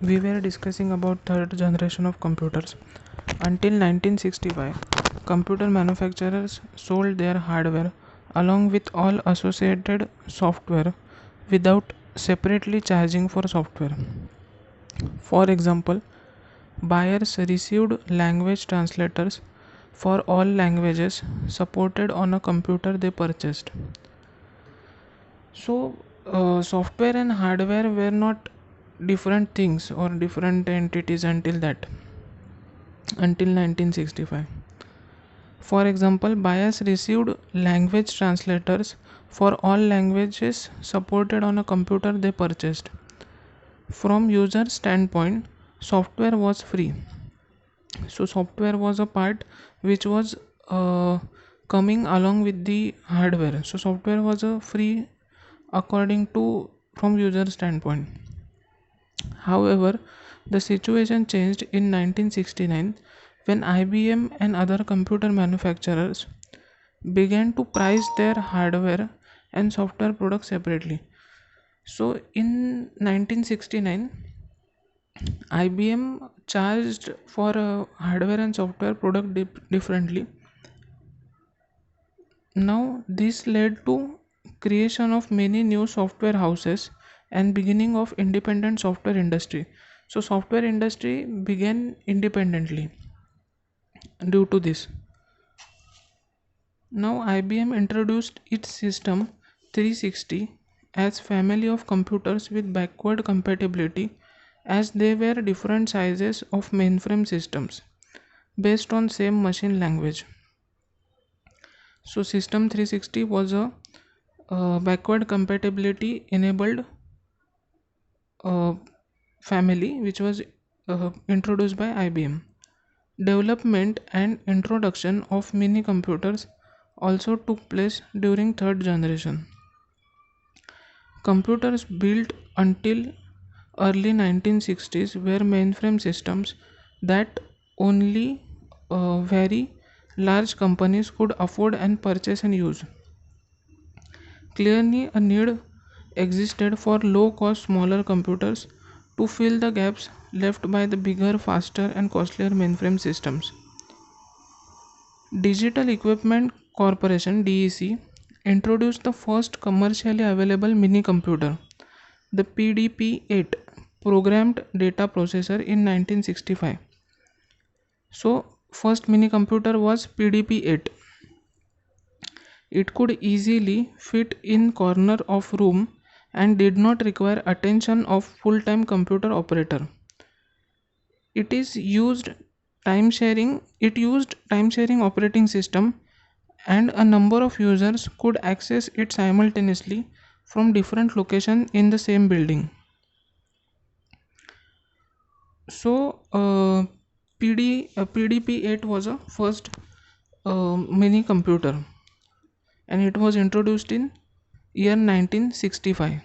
We were discussing about third generation of computers. Until 1965, computer manufacturers sold their hardware along with all associated software without separately charging for software. For example, buyers received language translators for all languages supported on a computer they purchased. Software and hardware were not different things or different entities until 1965. For example, buyers received language translators for all languages supported on a computer they purchased. From user standpoint, software was free. So software was a part which was coming along with the hardware. So software was a free according to from user standpoint. However, the situation changed in 1969 when IBM and other computer manufacturers began to price their hardware and software products separately. So in 1969, IBM charged for hardware and software product differently. Now this led to creation of many new software houses and beginning of independent software industry. So software industry began independently due to this. Now IBM introduced its system 360 as family of computers with backward compatibility as they were different sizes of mainframe systems based on same machine language. So system 360 was a backward compatibility enabled family which was introduced by IBM. Development and introduction of mini computers also took place during third generation. Computers built until early 1960s were mainframe systems that only very large companies could afford and purchase and use. Clearly, a need existed for low cost smaller computers to fill the gaps left by the bigger, faster, and costlier mainframe systems. Digital Equipment Corporation (DEC) introduced the first commercially available mini computer, the PDP-8 programmed data processor in 1965. So, first mini computer was PDP-8. It could easily fit in corner of room and did not require attention of full-time computer operator. It used time sharing operating system and a number of users could access it simultaneously from different locations in the same building. So PDP-8 was a first mini computer and it was introduced in year 1965.